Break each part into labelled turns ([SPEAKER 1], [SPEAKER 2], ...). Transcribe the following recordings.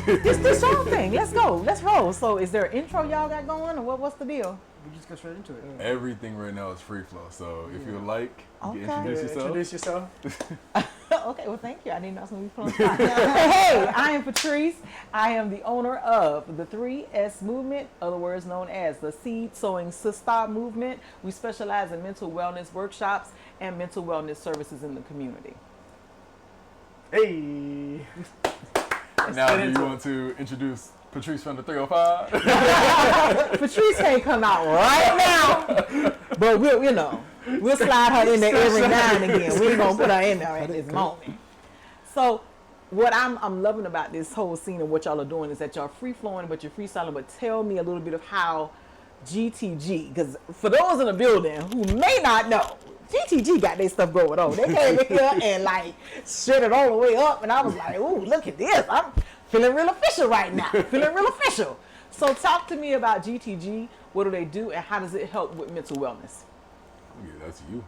[SPEAKER 1] This whole thing. Let's go. Let's roll. So, is there an intro y'all got going, or what's the deal?
[SPEAKER 2] We just go straight into it.
[SPEAKER 3] Everything right now is free flow. So if you would like, you can
[SPEAKER 2] Introduce yourself.
[SPEAKER 1] Okay, well, thank you. I didn't know I was going to be put on spot. Hey, I am Patrice. I am the owner of the 3S Movement, other words known as the Seed Sowing Sistah Movement. We specialize in mental wellness workshops and mental wellness services in the community.
[SPEAKER 2] Hey.
[SPEAKER 3] Now, do you want to introduce Patrice from the 305?
[SPEAKER 1] Patrice can't come out right now, but we'll slide her in there every now and again. We ain't gonna put her in there at this moment. So, what I'm loving about this whole scene and what y'all are doing is that y'all free flowing, but you're freestyling. But tell me a little bit of how GTG, because for those in the building who may not know, GTG got their stuff going on. They came in here and like shut it all the way up, and I was like, "Ooh, look at this! I'm feeling real official right now. Feeling real official." So, talk to me about GTG. What do they do, and how does it help with mental wellness?
[SPEAKER 3] Yeah, that's you.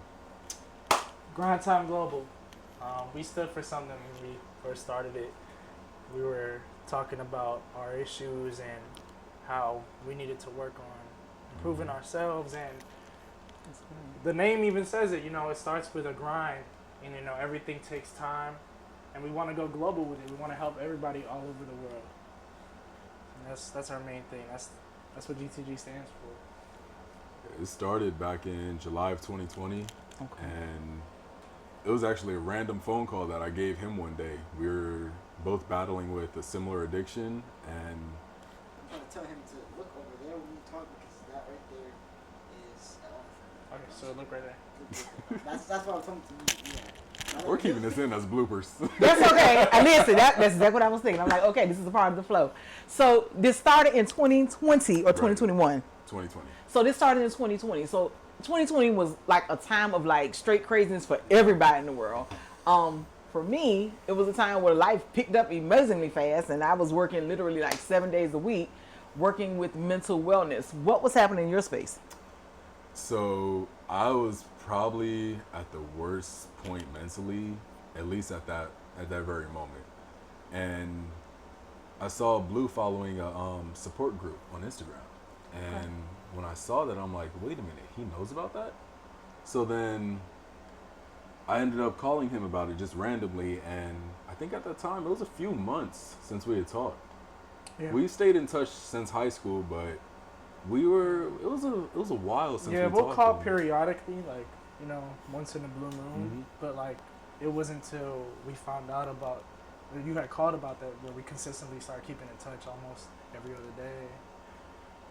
[SPEAKER 2] Grind Time Global. We stood for something when we first started it. We were talking about our issues and how we needed to work on improving ourselves, and the name even says it, it starts with a grind, and everything takes time, and we want to go global with it. We want to help everybody all over the world, and that's our main thing. That's what GTG stands for.
[SPEAKER 3] It started back in July of 2020, and it was actually a random phone call that I gave him one day. We were both battling with a similar addiction, and
[SPEAKER 4] I'm trying to tell him to look over there when you talk, because that right there is
[SPEAKER 2] Okay, so look right there.
[SPEAKER 4] that's what I'm talking to you. Yeah.
[SPEAKER 3] we're keeping this in as bloopers.
[SPEAKER 1] That's okay. I listen. That's exactly what I was thinking. I'm like, okay, this is a part of the flow. So this started in 2020 or 2021.
[SPEAKER 3] 2020.
[SPEAKER 1] So this started in 2020. So 2020 was like a time of like straight craziness for everybody in the world. For me, it was a time where life picked up amazingly fast, and I was working literally like 7 days a week, working with mental wellness. What was happening in your space?
[SPEAKER 3] So I was probably at the worst point mentally, at least at that very moment. And I saw Blue following a support group on Instagram. And when I saw that, I'm like, wait a minute, he knows about that? So then I ended up calling him about it just randomly, and I think at that time it was a few months since we had talked. Yeah. We stayed in touch since high school, but it was a while since we talked.
[SPEAKER 2] Yeah, we'll call periodically, like, once in a blue moon, but like it wasn't until we found out about, you had called about that, where we consistently started keeping in touch almost every other day,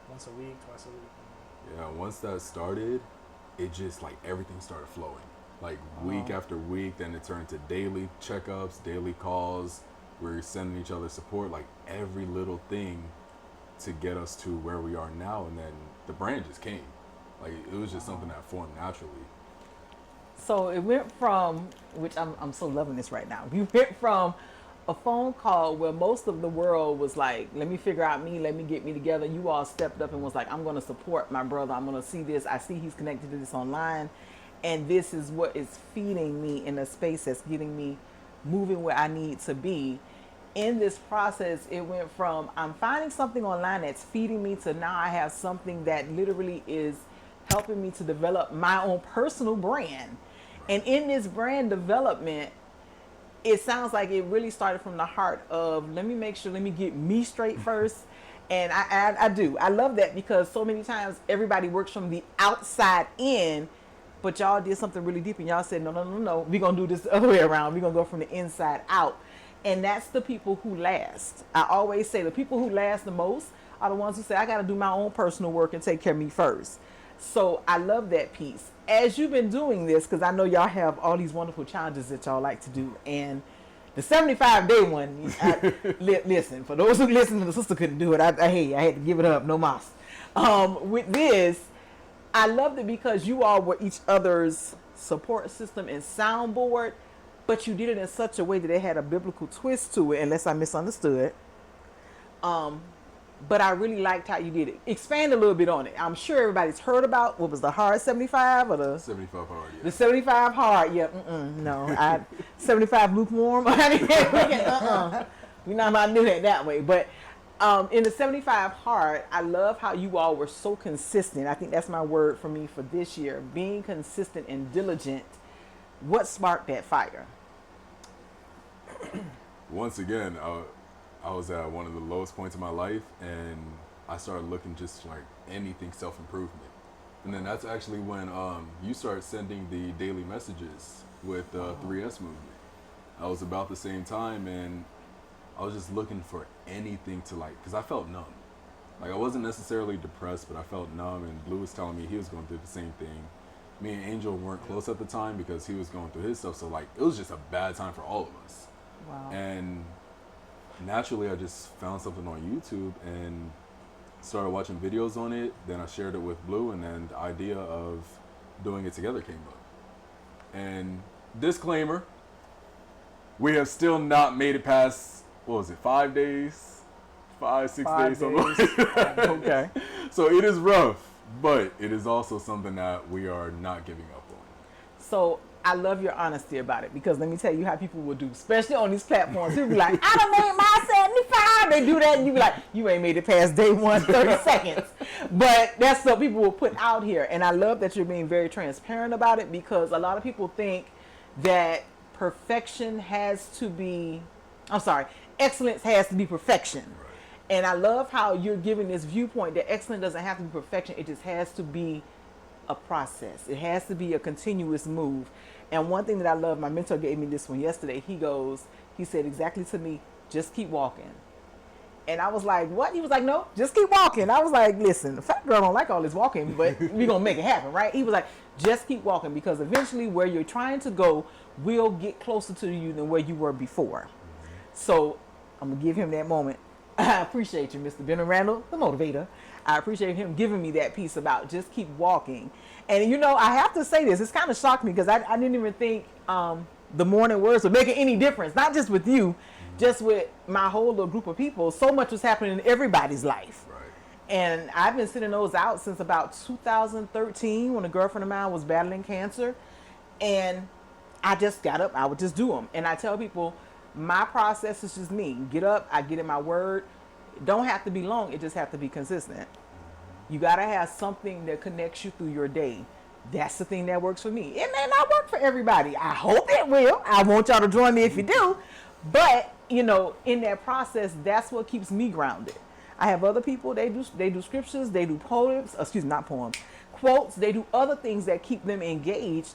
[SPEAKER 2] once a week, twice a week.
[SPEAKER 3] Yeah, once that started, it just like everything started flowing. Like week after week, then it turned to daily checkups, daily calls. We're sending each other support, like every little thing to get us to where we are now. And then the brand just came. Like it was just something that formed naturally.
[SPEAKER 1] So it went from, which I'm so loving this right now. You went from a phone call where most of the world was like, let me figure out me, let me get me together. You all stepped up and was like, I'm going to support my brother. I'm going to see this. I see he's connected to this online. And this is what is feeding me in a space that's getting me moving where I need to be. In this process, it went from I'm finding something online that's feeding me to now I have something that literally is helping me to develop my own personal brand. And in this brand development, it sounds like it really started from the heart of, let me get me straight first. And I do. I love that, because so many times everybody works from the outside in, but y'all did something really deep, and y'all said, no, we're going to do this the other way around. We're going to go from the inside out. And that's the people who last. I always say the people who last the most are the ones who say, I got to do my own personal work and take care of me first. So I love that piece. As you've been doing this, because I know y'all have all these wonderful challenges that y'all like to do, and the 75-day one, listen, for those who listen, the sister couldn't do it. I had to give it up, no mas. With this, I loved it because you all were each other's support system and soundboard, but you did it in such a way that it had a biblical twist to it, unless I misunderstood. But I really liked how you did it. Expand a little bit on it. I'm sure everybody's heard about, what was the hard 75 or the
[SPEAKER 3] 75 hard, yeah.
[SPEAKER 1] The 75 hard, yeah. No, 75 lukewarm. We're not about to do that way. But in the 75 hard, I love how you all were so consistent. I think that's my word for me for this year. Being consistent and diligent. What sparked that fire?
[SPEAKER 3] Once again, I was at one of the lowest points of my life, and I started looking just like anything self-improvement. And then that's actually when you started sending the daily messages with the 3S movement. I was about the same time, and I was just looking for anything to like, because I felt numb. Like I wasn't necessarily depressed, but I felt numb, and Blue was telling me he was going through the same thing. Me and Angel weren't close at the time because he was going through his stuff, so like it was just a bad time for all of us.
[SPEAKER 1] Wow.
[SPEAKER 3] And naturally I just found something on YouTube and started watching videos on it. Then I shared it with Blue, and then the idea of doing it together came up. And disclaimer, we have still not made it past, what was it, 5 days? 5, 6 days, something like that.
[SPEAKER 1] Okay.
[SPEAKER 3] So it is rough, but it is also something that we are not giving up on.
[SPEAKER 1] So I love your honesty about it, because let me tell you how people will do, especially on these platforms. People be like, I done made my 75. They do that, and you be like, you ain't made it past day 1, 30 seconds. But that's what people will put out here. And I love that you're being very transparent about it, because a lot of people think that perfection has to be, excellence has to be perfection.
[SPEAKER 3] Right.
[SPEAKER 1] And I love how you're giving this viewpoint that excellence doesn't have to be perfection. It just has to be a process. It has to be a continuous move. And one thing that I love, my mentor gave me this one yesterday. He said exactly to me, just keep walking. And I was like, what? He was like, no, just keep walking. I was like, listen, the fat girl don't like all this walking, but we're going to make it happen, right? He was like, just keep walking, because eventually where you're trying to go will get closer to you than where you were before. So I'm going to give him that moment. I appreciate you, Mr. Ben Randall, the motivator. I appreciate him giving me that piece about just keep walking. And you know, I have to say this, it's kind of shocked me, because I didn't even think the morning words were making any difference, not just with you, just with my whole little group of people. So much was happening in everybody's life.
[SPEAKER 3] Right.
[SPEAKER 1] And I've been sending those out since about 2013, when a girlfriend of mine was battling cancer. And I just got up, I would just do them. And I tell people, my process is just me. Get up, I get in my word. It don't have to be long, it just have to be consistent. You got to have something that connects you through your day. That's the thing that works for me. It may not work for everybody. I hope it will. I want y'all to join me if you do. But, you know, in that process, that's what keeps me grounded. I have other people, they do scriptures, they do poems, quotes, they do other things that keep them engaged.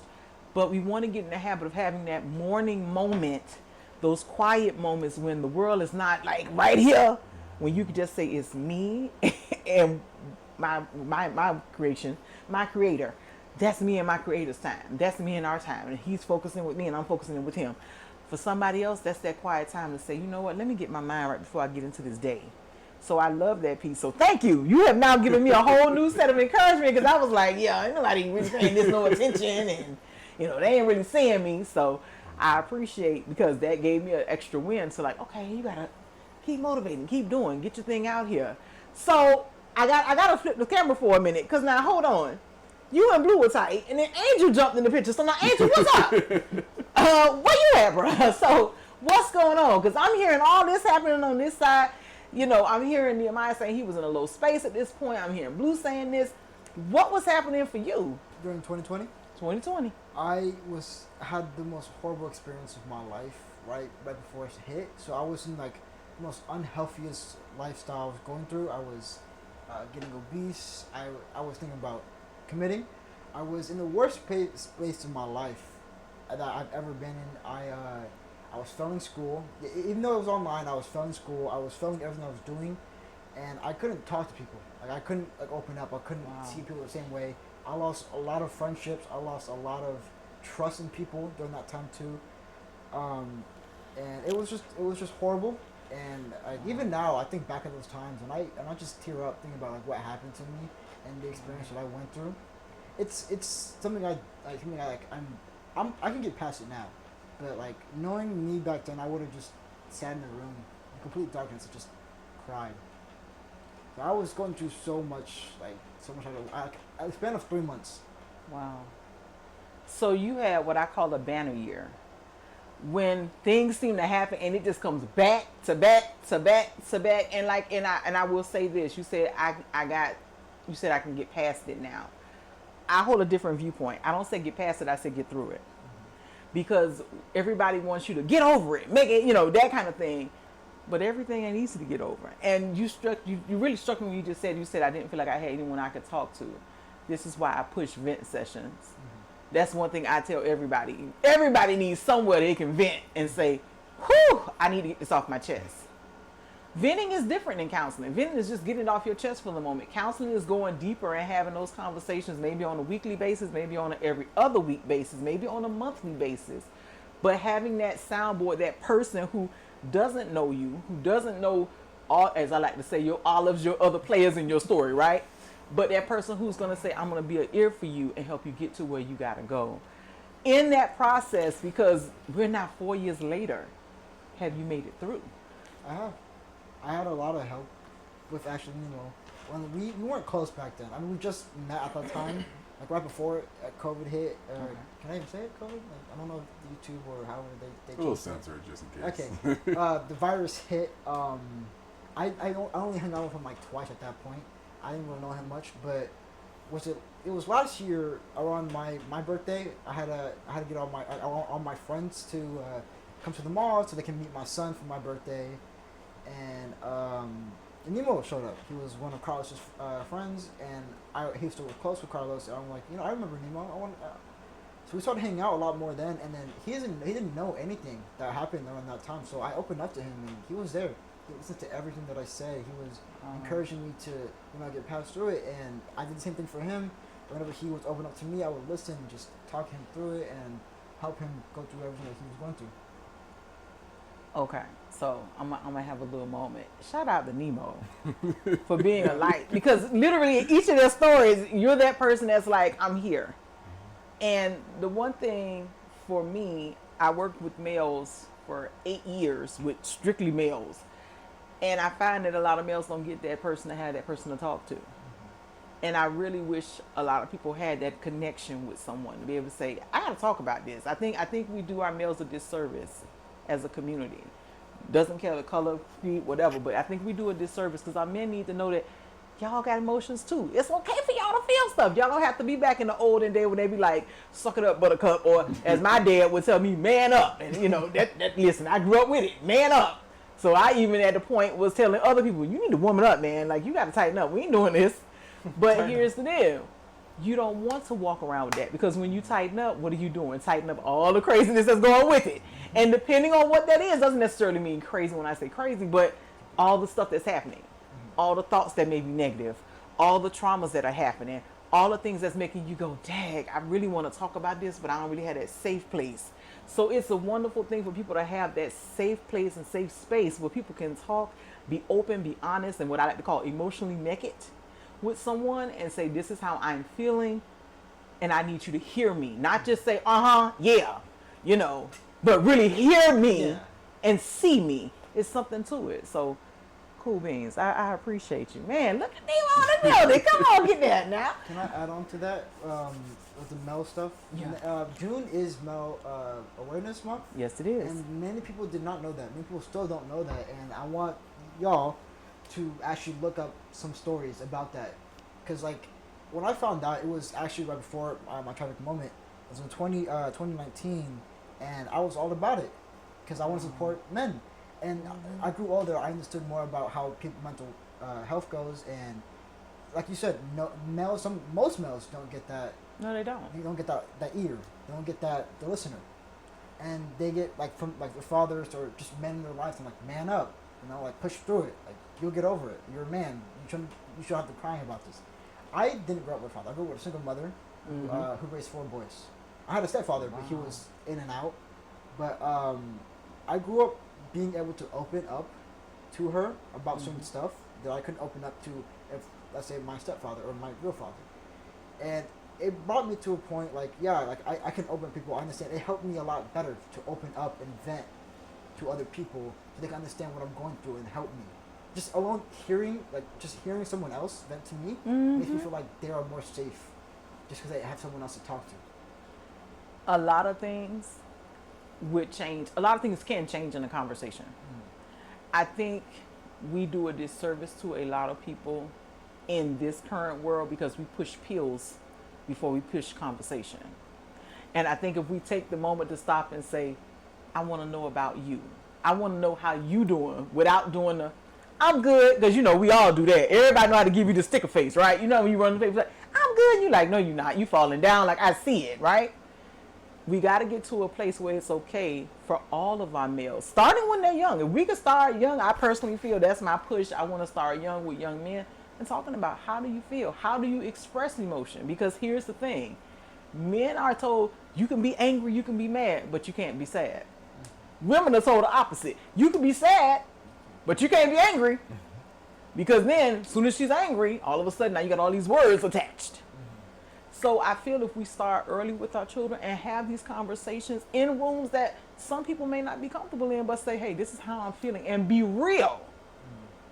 [SPEAKER 1] But we want to get in the habit of having that morning moment, those quiet moments when the world is not like right here, when you can just say it's me and my creation, my creator. That's me and my creator's time. That's me and our time. And he's focusing with me and I'm focusing with him. For somebody else, that's that quiet time to say, you know what, let me get my mind right before I get into this day. So I love that piece. So thank you. You have now given me a whole new set of encouragement, because I was like, yeah, ain't nobody really paying this no attention, and you know, they ain't really seeing me. So I appreciate, because that gave me an extra win. So like, okay, you gotta keep motivating, keep doing, get your thing out here. So I gotta flip the camera for a minute, because now hold on. You and Blue were tight, and then Angel jumped in the picture. So now, Angel, what's up? Where you at, bro? So what's going on? Because I'm hearing all this happening on this side. You know, I'm hearing Nehemiah saying he was in a low space at this point. I'm hearing Blue saying this. What was happening for you?
[SPEAKER 4] During 2020?
[SPEAKER 1] 2020.
[SPEAKER 4] I had the most horrible experience of my life right before it hit. So I was in like the most unhealthiest lifestyle I was going through. I was getting obese. I was thinking about committing. I was in the worst space of my life that I've ever been in. I was failing school. Even though it was online, I was failing school. I was failing everything I was doing, and I couldn't talk to people. Like I couldn't open up. I couldn't see people the same way. I lost a lot of friendships. I lost a lot of trust in people during that time too. And it was just horrible. And even now, I think back at those times, and I just tear up thinking about like what happened to me and the experience that I went through. It's something I can get past it now, but like knowing me back then, I would have just sat in the room in complete darkness and just cried. So I was going through so much. A span of 3 months.
[SPEAKER 1] Wow. So you had what I call a banner year. when things seem to happen and it just comes back to back to back to back, and like, and I will say this, you said you said I can get past it now. I hold a different viewpoint. I don't say get past it, I say get through it. Because everybody wants you to get over it, make it, that kind of thing. But everything ain't easy to get over. And you really struck me when you said I didn't feel like I had anyone I could talk to. This is why I push vent sessions. That's one thing I tell everybody. Everybody needs somewhere they can vent and say, whew, I need to get this off my chest. Venting is different than counseling. Venting is just getting it off your chest for the moment. Counseling is going deeper and having those conversations, maybe on a weekly basis, maybe on an every other week basis, maybe on a monthly basis. But having that soundboard, that person who doesn't know you, who doesn't know all, as I like to say, your olives, your other players in your story, right? But that person who's going to say, I'm going to be an ear for you and help you get to where you got to go. In that process, because we're now 4 years later, have you made it through?
[SPEAKER 4] I have. I had a lot of help with actually, when we weren't close back then. I mean, we just met at that time, like right before COVID hit. Can I even say it, COVID? Like, I don't know if YouTube or however they
[SPEAKER 3] we'll censor it just in case.
[SPEAKER 4] Okay. The virus hit. I only hung out with him like twice at that point. I didn't really know him much, but it was last year around my birthday. I had to get all my friends to come to the mall so they can meet my son for my birthday. And Nemo showed up. He was one of Carlos's friends, and he still was close with Carlos. And I'm like, I remember Nemo. So we started hanging out a lot more then. And then he didn't know anything that happened around that time. So I opened up to him, and he was there. He listened to everything that I said. He was encouraging me to get past through it. And I did the same thing for him. Whenever he was open up to me, I would listen, just talk him through it, and help him go through everything that he was going through.
[SPEAKER 1] Okay, so I'm gonna have a little moment. Shout out to Nemo for being a light, because literally each of their stories, you're that person that's like, I'm here. And the one thing for me, I worked with males for 8 years with strictly males, and I find that a lot of males don't get that person to have that person to talk to. And I really wish a lot of people had that connection with someone to be able to say, I gotta talk about this. I think we do our males a disservice as a community. Doesn't care the color, creed, whatever, but I think we do a disservice because our men need to know that y'all got emotions too. It's okay for y'all to feel stuff. Y'all don't have to be back in the olden day when they be like, suck it up, buttercup, or as my dad would tell me, man up. And listen, I grew up with it, man up. So I even at the point was telling other people, you need to woman up, man. Like, you got to tighten up. We ain't doing this. But here's the deal. You don't want to walk around with that, because when you tighten up, what are you doing? Tighten up all the craziness that's going with it. And depending on what that is, doesn't necessarily mean crazy when I say crazy, but all the stuff that's happening, all the thoughts that may be negative, all the traumas that are happening, all the things that's making you go, dang, I really want to talk about this, but I don't really have that safe place. So it's a wonderful thing for people to have that safe place and safe space where people can talk, be open, be honest, and what I like to call emotionally naked with someone and say, this is how I'm feeling, and I need you to hear me. Not just say, yeah, but really hear me and see me. It's something to it. So, cool beans. I appreciate you. Man, look at me on the building. Come on, get that now.
[SPEAKER 4] Can I add on to that with the male stuff?
[SPEAKER 1] Yeah.
[SPEAKER 4] June is Male Awareness Month.
[SPEAKER 1] Yes, it is.
[SPEAKER 4] And many people did not know that. Many people still don't know that. And I want y'all to actually look up some stories about that. Because, like, when I found out, it was actually right before my tragic moment. It was in 2019, and I was all about it because I want to support men. And I grew older. I understood more about how mental health goes. And like you said, most males don't get that.
[SPEAKER 1] No, they don't.
[SPEAKER 4] You don't get that ear. They don't get the listener. And they get, from their fathers or just men in their lives, and like, man up. Push through it. Like, you'll get over it. You're a man. You shouldn't have to cry about this. I didn't grow up with a father. I grew up with a single mother who raised 4 boys. I had a stepfather, but he was in and out. But I grew up being able to open up to her about certain stuff that I couldn't open up to, if, let's say, my stepfather or my real father. And it brought me to a point I can open people. I understand. It helped me a lot better to open up and vent to other people so they can understand what I'm going through and help me. Just alone hearing someone else vent to me makes me feel like they are more safe just because I have someone else to talk to.
[SPEAKER 1] A lot of things would change. A lot of things can change in a conversation. I think we do a disservice to a lot of people in this current world because we push pills before we push conversation. And I think if we take the moment to stop and say, I want to know about you. I want to know how you doing without doing the, I'm good. Because, you know, we all do that. Everybody know how to give you the sticker face, right? You know, when you run the face, like, I'm good. You like, no, you're not. You falling down. Like, I see it, right? We got to get to a place where it's okay for all of our males, starting when they're young. If we can start young, I personally feel that's my push. I want to start young with young men and talking about how do you feel? How do you express emotion? Because here's the thing. Men are told you can be angry, you can be mad, but you can't be sad. Women are told the opposite. You can be sad, but you can't be angry. Because then, as soon as she's angry, all of a sudden now you got all these words attached. So I feel if we start early with our children and have these conversations in rooms that some people may not be comfortable in, but say, hey, this is how I'm feeling, and be real.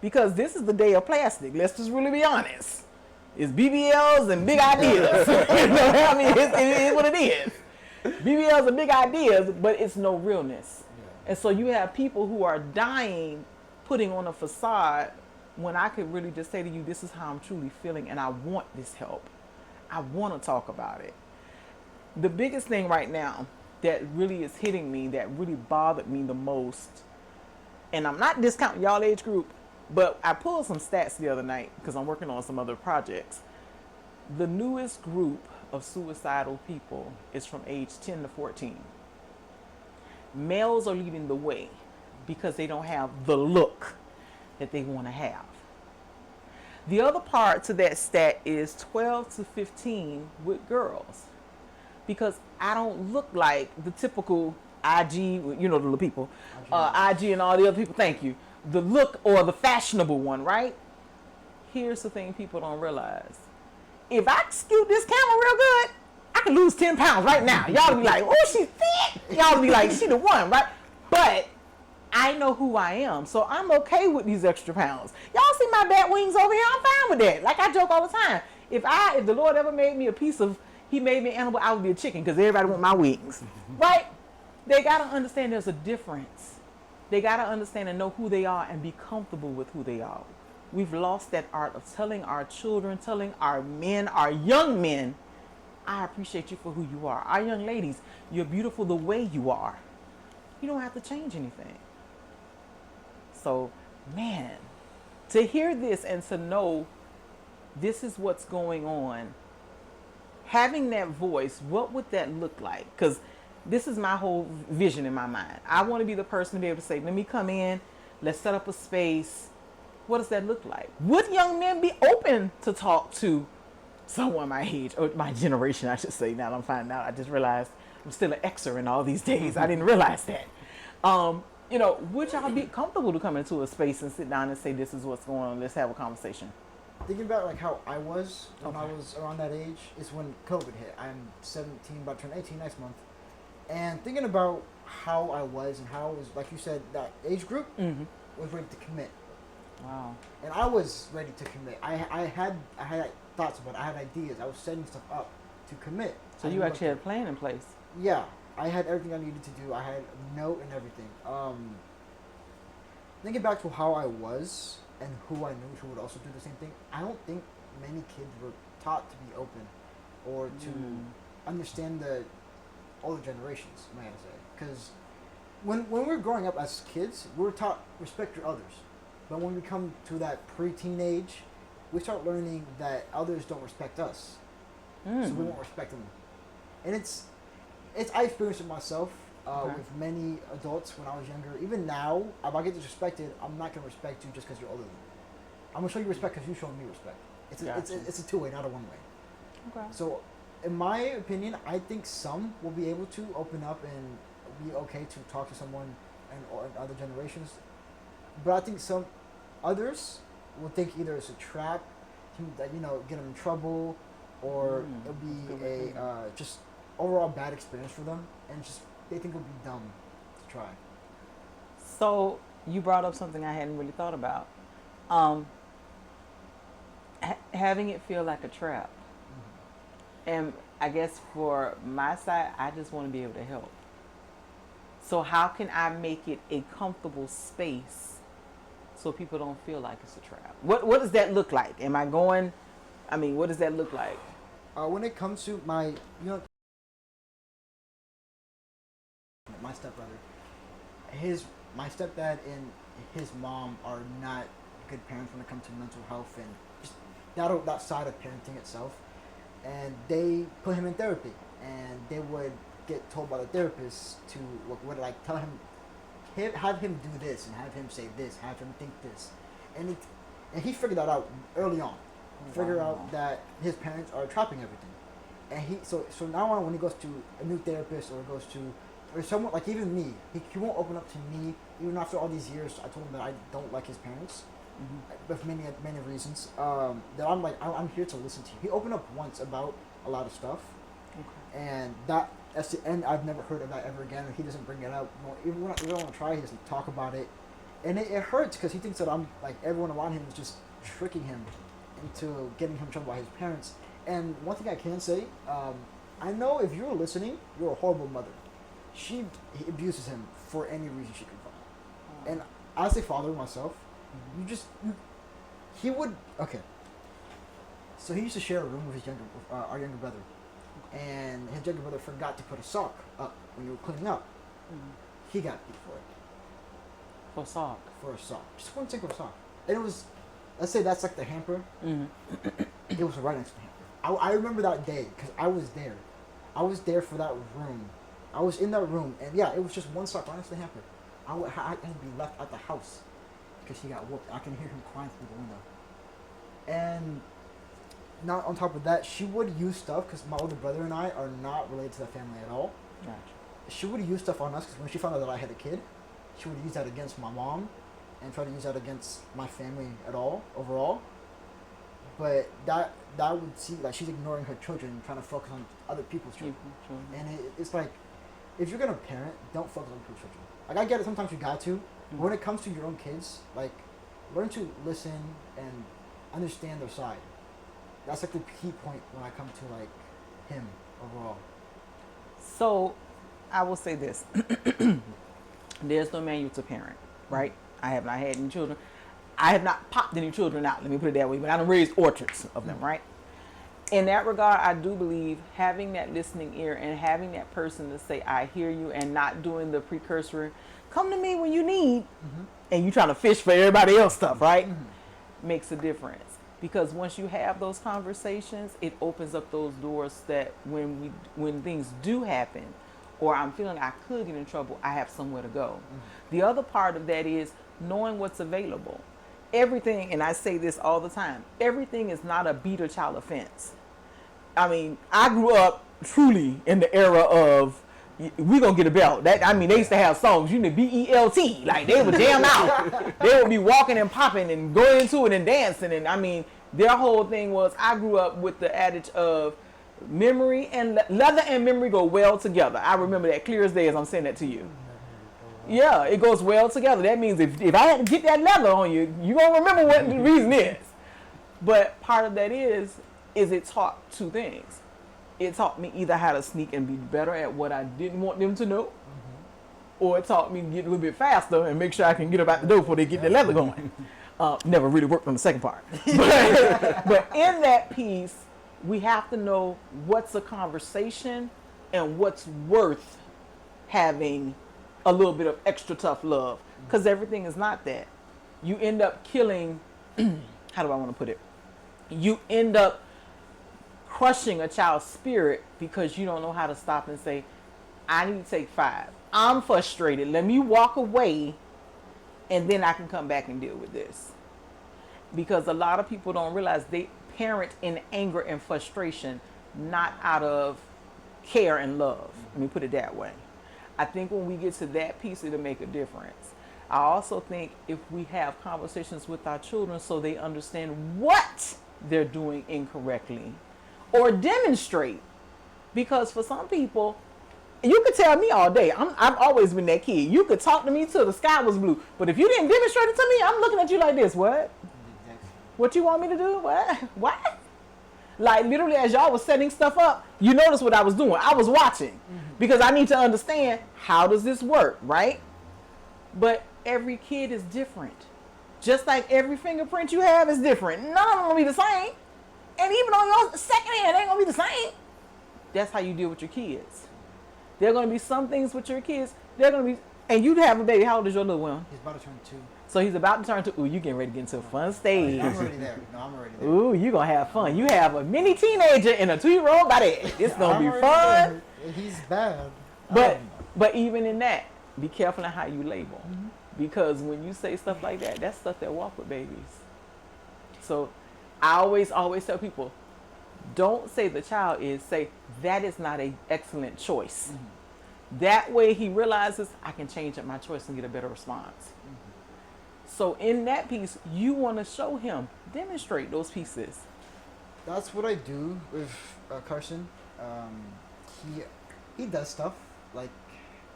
[SPEAKER 1] Because this is the day of plastic. Let's just really be honest. It's BBLs and big ideas. You know what I mean? It is what it is. BBLs and big ideas, but it's no realness. Yeah. And so you have people who are dying, putting on a facade, when I could really just say to you, this is how I'm truly feeling, and I want this help. I want to talk about it. The biggest thing right now that really is hitting me, that really bothered me the most, and I'm not discounting y'all age group, but I pulled some stats the other night because I'm working on some other projects. The newest group of suicidal people is from age 10 to 14. Males are leading the way because they don't have the look that they want to have. The other part to that stat is 12 to 15 with girls, because I don't look like the typical IG, you know, the little people, IG and all the other people, thank you, the look or the fashionable one, right? Here's the thing people don't realize. If I scoot this camera real good, I can lose 10 pounds right now. Y'all be like, oh, she's thick. Y'all be like, she the one, right? But I know who I am, so I'm okay with these extra pounds. Y'all see my bat wings over here? I'm fine with that. Like I joke all the time. If the Lord ever made me a piece of, he made me an animal, I would be a chicken because everybody want my wings, right? They got to understand there's a difference. They got to understand and know who they are and be comfortable with who they are. We've lost that art of telling our children, telling our men, our young men, I appreciate you for who you are. Our young ladies, you're beautiful the way you are. You don't have to change anything. So, man, to hear this and to know this is what's going on, having that voice, what would that look like? Because this is my whole vision in my mind. I want to be the person to be able to say, let me come in, let's set up a space. What does that look like? Would young men be open to talk to someone my age, or my generation, I should say? Now that I'm finding out, I just realized I'm still an Xer in all these days. I didn't realize that. You know, would y'all be comfortable to come into a space and sit down and say, this is what's going on, let's have a conversation?
[SPEAKER 4] Thinking about like how I was when I was around that age is when COVID hit. I'm 17, about to turn 18 next month. And thinking about how I was and how I was, like you said, that age group was ready to commit.
[SPEAKER 1] Wow.
[SPEAKER 4] And I was ready to commit. I had thoughts about it. I had ideas. I was setting stuff up to commit.
[SPEAKER 1] So you actually had a plan in place?
[SPEAKER 4] Yeah. I had everything I needed to do. I had a note and everything. Thinking back to how I was and who I knew who would also do the same thing, I don't think many kids were taught to be open or to understand the older generations, am I going to say. Because when we were growing up as kids, we were taught respect your others. But when we come to that pre-teen age, we start learning that others don't respect us. So we won't respect them. And it's I experienced it myself with many adults when I was younger. Even now, if I get disrespected, I'm not going to respect you just because you're older than me. I'm going to show you respect because you show me respect. It's a two-way, not a one-way.
[SPEAKER 1] Okay.
[SPEAKER 4] So, in my opinion, I think some will be able to open up and be okay to talk to someone and other generations. But I think some others will think either it's a trap, that get them in trouble, or it'll be a just overall bad experience for them, and just they think it'll be dumb to try.
[SPEAKER 1] So you brought up something I hadn't really thought about. Having it feel like a trap. And I guess for my side, I just want to be able to help. So how can I make it a comfortable space so people don't feel like it's a trap? What does that look like? Am I going? I mean, what does that look like?
[SPEAKER 4] When it comes to my stepbrother, my stepdad and his mom are not good parents when it comes to mental health and just that side of parenting itself. And they put him in therapy, and they would get told by the therapist to like tell him, have him do this and have him say this, have him think this, and he figured that out early on. Figure out that his parents are trapping everything, and so now on when he goes to a new therapist or someone like even me, he won't open up to me even after all these years. I told him that I don't like his parents, for many reasons. That I'm here to listen to you. He opened up once about a lot of stuff, and that's the end. I've never heard of that ever again. He doesn't bring it up. Even when I want to try, he doesn't talk about it, and it hurts because he thinks that I'm like everyone around him is just tricking him into getting him in trouble by his parents. And one thing I can say, I know if you're listening, you're a horrible mother. He abuses him for any reason she can find. And as a father myself, he would, okay. So he used to share a room with our younger brother. And his younger brother forgot to put a sock up when you were cleaning up. He got beat for it.
[SPEAKER 1] For a sock?
[SPEAKER 4] For a sock. Just one single sock. And it was, let's say that's like the hamper. It was right next to the hamper. I remember that day because I was there. I was there for that room. I was in that room, and yeah, it was just one sock right next to the hamper. I had to be left at the house because he got whooped. I can hear him crying through the window. And not on top of that, she would use stuff because my older brother and I are not related to that family at all.
[SPEAKER 1] Gotcha.
[SPEAKER 4] She would use stuff on us because when she found out that I had a kid, she would use that against my mom and try to use that against my family at all, overall. But that would seem like she's ignoring her children, trying to focus on other people's children. And it's like, if you're gonna parent, don't focus on people's children. Like I get it, sometimes you got to. But when it comes to your own kids, like learn to listen and understand their side. That's like the key point when I come to like him overall.
[SPEAKER 1] So, I will say this: there's no manual to parent, right? I have not had any children. I have not popped any children out. Let me put it that way. But I don't raise orchards of them, right? In that regard, I do believe having that listening ear and having that person to say, I hear you, and not doing the precursor, come to me when you need, and you trying to fish for everybody else stuff, right? Makes a difference. Because once you have those conversations, it opens up those doors that when things do happen, or I'm feeling I could get in trouble, I have somewhere to go. The other part of that is knowing what's available. Everything, and I say this all the time, everything is not a beat or child offense. I mean, I grew up truly in the era of we gonna get a belt. They used to have songs, BELT, like they would jam out. They would be walking and popping and going into it and dancing. And their whole thing was, I grew up with the adage of memory and leather and memory go well together. I remember that clear as day as I'm saying that to you. Yeah, it goes well together. That means if I had to get that leather on you, you're going to remember what the reason is. But part of that is it taught two things. It taught me either how to sneak and be better at what I didn't want them to know, or it taught me to get a little bit faster and make sure I can get up out the door before they get the leather going. Never really worked on the second part. But in that piece, we have to know what's a conversation and what's worth having a little bit of extra tough love, because everything is not that. You end up killing, how do I want to put it? You end up crushing a child's spirit because you don't know how to stop and say, I need to take 5. I'm frustrated. Let me walk away and then I can come back and deal with this. Because a lot of people don't realize they parent in anger and frustration, not out of care and love. Let me put it that way. I think when we get to that piece, it'll make a difference. I also think if we have conversations with our children so they understand what they're doing incorrectly, or demonstrate. Because for some people, you could tell me all day, I've always been that kid. You could talk to me till the sky was blue. But if you didn't demonstrate it to me, I'm looking at you like this. What? What you want me to do? What? Like literally as y'all was setting stuff up, you noticed what I was doing. I was watching. because I need to understand how does this work, right? But every kid is different. Just like every fingerprint you have is different. None of them gonna be the same. And even on your second hand, they ain't gonna be the same. That's how you deal with your kids. There are gonna be some things with your kids. They're gonna be, and you have a baby. How old is your little one?
[SPEAKER 4] He's about to turn 2.
[SPEAKER 1] So he's about to turn to. Ooh, you getting ready to get into a fun stage.
[SPEAKER 4] I'm already there. No, I'm already there.
[SPEAKER 1] Ooh, you gonna have fun. You have a mini teenager and a 2-year-old body. It's gonna be fun.
[SPEAKER 4] There. He's bad.
[SPEAKER 1] But even in that, be careful in how you label, because when you say stuff like that, that's stuff that walk with babies. So I always tell people, don't say the child is, say that is not an excellent choice. That way he realizes I can change up my choice and get a better response. So in that piece, you want to show him, demonstrate those pieces.
[SPEAKER 4] That's what I do with Carson. He does stuff, like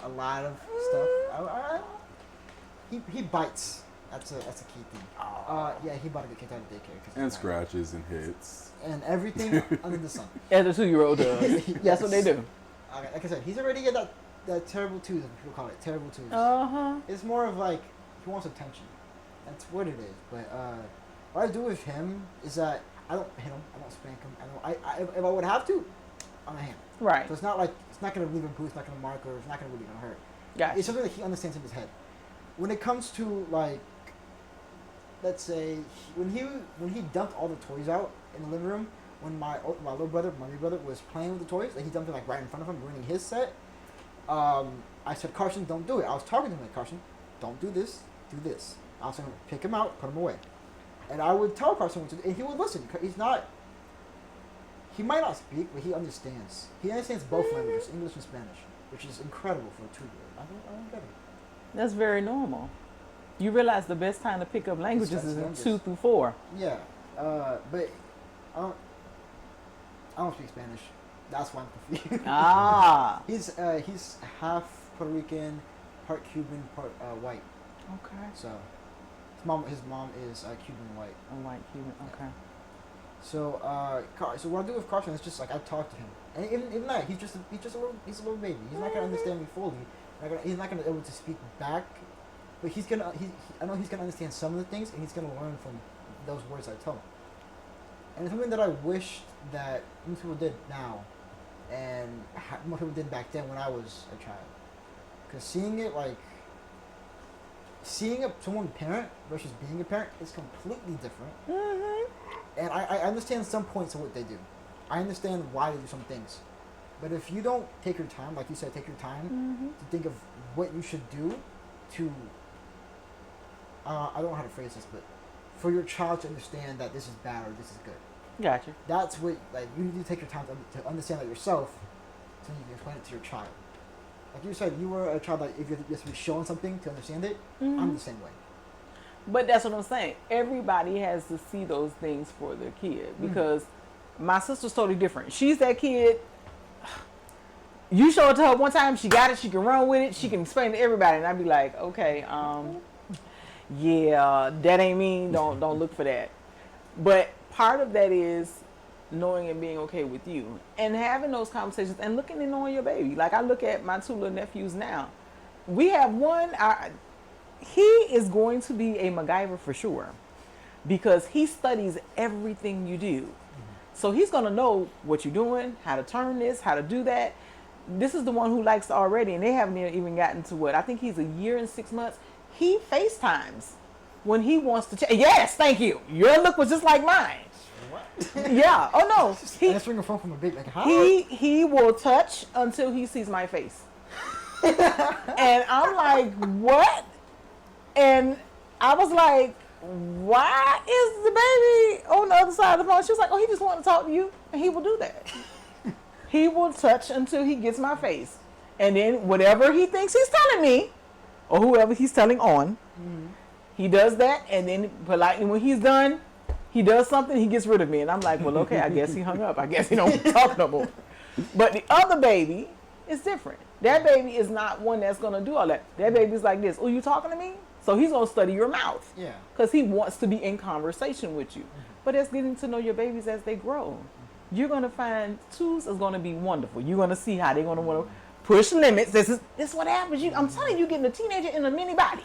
[SPEAKER 4] a lot of stuff. He bites. That's a key thing. Yeah, he about to get kicked out of daycare.
[SPEAKER 3] And scratches and hits.
[SPEAKER 4] And everything under the sun.
[SPEAKER 1] As a 2-year-old does.
[SPEAKER 4] Yes.
[SPEAKER 1] That's what they do.
[SPEAKER 4] Like I said, he's already got that terrible twos, people call it terrible twos.
[SPEAKER 1] Uh-huh.
[SPEAKER 4] It's more of like, he wants attention. That's what it is. But what I do with him is that I don't hit him. I don't spank him. If I would have to, on a hand.
[SPEAKER 1] Right.
[SPEAKER 4] So it's not like, it's not going to leave him poo, it's not going to mark her, it's not going to really hurt.
[SPEAKER 1] Gotcha.
[SPEAKER 4] It's something that he understands in his head. When it comes to like, let's say, when he dumped all the toys out in the living room, when my little brother, my big brother, was playing with the toys, like he dumped it like right in front of him, ruining his set. I said, Carson, don't do it. I was talking to him like, Carson, don't do this, do this. I was saying, pick him out, put him away. And I would tell Carson what to do, and he would listen. He might not speak, but he understands. He understands both languages, English and Spanish, which is incredible for a 2-year-old. I don't get it.
[SPEAKER 1] That's very normal. You realize the best time to pick up languages is in 2 through 4.
[SPEAKER 4] Yeah, but I don't speak Spanish. That's why I'm confused.
[SPEAKER 1] Ah.
[SPEAKER 4] He's half Puerto Rican, part Cuban, part white.
[SPEAKER 1] Okay.
[SPEAKER 4] So his mom is Cuban white.
[SPEAKER 1] A white Cuban. Okay.
[SPEAKER 4] So so what I do with Carson is just like I talk to him, and even that he's a little baby. He's not gonna understand me fully. He's not gonna be able to speak back, but I know he's gonna understand some of the things, and he's gonna learn from those words I tell him. And it's something that I wish that most people did now, and more people did back then when I was a child. Because seeing someone parent versus being a parent is completely different.
[SPEAKER 1] Mm-hmm.
[SPEAKER 4] And I understand some points of what they do. I understand why they do some things. But if you don't take your time, like you said, take your time to think of what you should do to, I don't know how to phrase this, but for your child to understand that this is bad or this is good.
[SPEAKER 1] Gotcha.
[SPEAKER 4] That's what, like, you need to take your time to understand that yourself so you can explain it to your child. Like you said, you were a child that if you have to be shown something to understand it, I'm the same way.
[SPEAKER 1] But that's what I'm saying. Everybody has to see those things for their kid, because my sister's totally different. She's that kid. You show it to her one time, she got it, she can run with it, she can explain it to everybody, and I'd be like, okay, yeah, that ain't me. Don't look for that. But part of that is knowing and being okay with you and having those conversations and looking and knowing your baby. Like I look at my 2 little nephews now. We have one. He is going to be a MacGyver for sure, because he studies everything you do. So he's going to know what you're doing, how to turn this, how to do that. This is the one who likes already, and they haven't even gotten to what? I think he's 1 year and 6 months. He FaceTimes when he wants to. Yes, thank you. Your look was just like mine. What? Yeah. Oh no.
[SPEAKER 4] Answering a phone from a big like. Hi.
[SPEAKER 1] He will touch until he sees my face, and I'm like, what? And I was like, why is the baby on the other side of the phone? She was like, oh, he just wanted to talk to you, and he will do that. He will touch until he gets my face, and then whatever he thinks he's telling me, or whoever he's telling on, he does that, and then politely when he's done, he does something, he gets rid of me, and I'm like, well, okay, I guess he hung up. I guess he don't talk no more. But the other baby is different. That baby is not one that's gonna do all that. That baby's like this. Oh, you talking to me? So he's gonna study your mouth.
[SPEAKER 4] Yeah.
[SPEAKER 1] Because he wants to be in conversation with you. But it's getting to know your babies as they grow. You're gonna find 2s is gonna be wonderful. You're gonna see how they're gonna want to push limits. This is what happens. I'm telling you, getting a teenager in a mini body.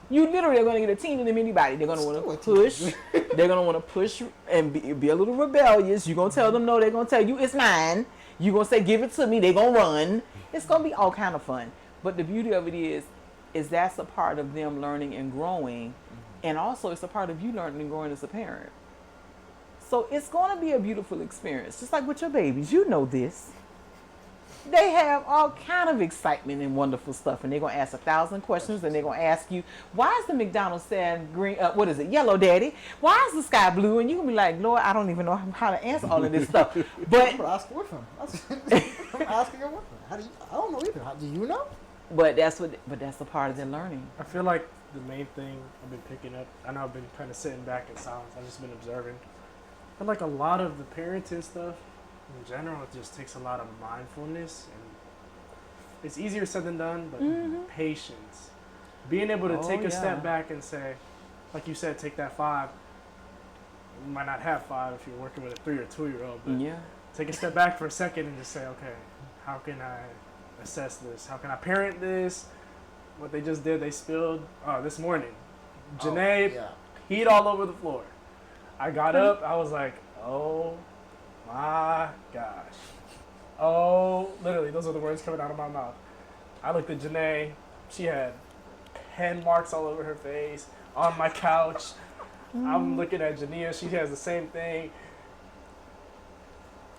[SPEAKER 1] You literally are going to get a teen in a mini body. They're going to want to push. They're going to want to push and be a little rebellious. You're going to tell them no. They're going to tell you it's mine. You're going to say give it to me. They're going to run. It's going to be all kind of fun. But the beauty of it is that's a part of them learning and growing. And also it's a part of you learning and growing as a parent. So it's going to be a beautiful experience. Just like with your babies. You know this. They have all kind of excitement and wonderful stuff, and they're gonna ask 1,000 questions, and they're gonna ask you, "Why is the McDonald's saying green? What is it? Yellow, Daddy? Why is the sky blue?" And you gonna be like, "Lord, I don't even know how to answer all of this stuff." But
[SPEAKER 4] I'm asking with him. I'm asking him with him. How do you? I don't know either. How do you know?
[SPEAKER 1] but that's a part of their learning.
[SPEAKER 2] I feel like the main thing I've been picking up, I know I've been kind of sitting back in silence, I've just been observing. I feel like a lot of the parenting stuff in general, it just takes a lot of mindfulness, and it's easier said than done, but patience. Being able to take a step back and say, like you said, take that 5. You might not have 5 if you're working with a 3 or 2-year-old, but take a step back for a second and just say, okay, how can I assess this? How can I parent this? What they just did, they spilled this morning. Janae peed all over the floor. I got up, I was like, oh my gosh. Oh, literally, those are the words coming out of my mouth. I looked at Janae, she had pen marks all over her face, on my couch. I'm looking at Jania, she has the same thing.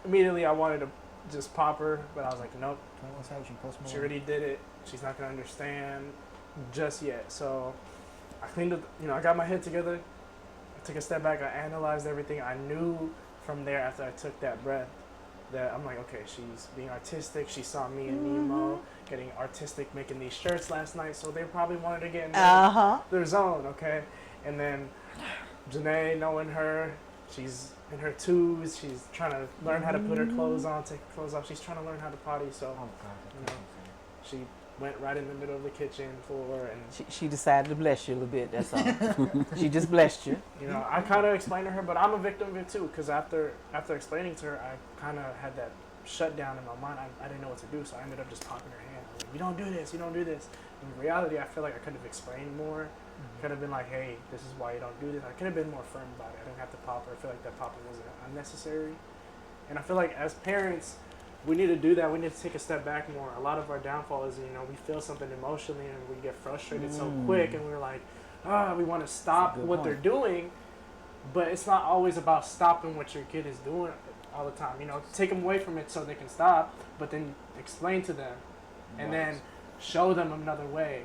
[SPEAKER 2] Immediately I wanted to just pop her, but I was like, nope. She already did it. She's not gonna understand just yet. So I cleaned up, I got my head together. I took a step back, I analyzed everything. I knew from there after I took that breath that I'm like, okay, she's being artistic. She saw me and Nemo getting artistic, making these shirts last night, so they probably wanted to get in their zone, okay? And then Janae, knowing her, she's in her 2s, she's trying to learn how to put her clothes on, take her clothes off. She's trying to learn how to potty, so she went right in the middle of the kitchen floor, and
[SPEAKER 1] she decided to bless you a little bit. That's all. She just blessed you.
[SPEAKER 2] I kind of explained to her, but I'm a victim of it too, because after explaining to her, I kind of had that shutdown in my mind. I didn't know what to do, so I ended up just popping her hand. I was like, you don't do this, you don't do this. In reality, I feel like I could have explained more. Could have been like, hey, this is why you don't do this. I could have been more firm about it. I didn't have to pop her. I feel like that popping wasn't unnecessary. And I feel like as parents, we need to do that. We need to take a step back more. A lot of our downfall is, we feel something emotionally and we get frustrated so quick, and we're like, we want to stop what they're doing. But it's not always about stopping what your kid is doing all the time. Take them away from it so they can stop, but then explain to them and then show them another way.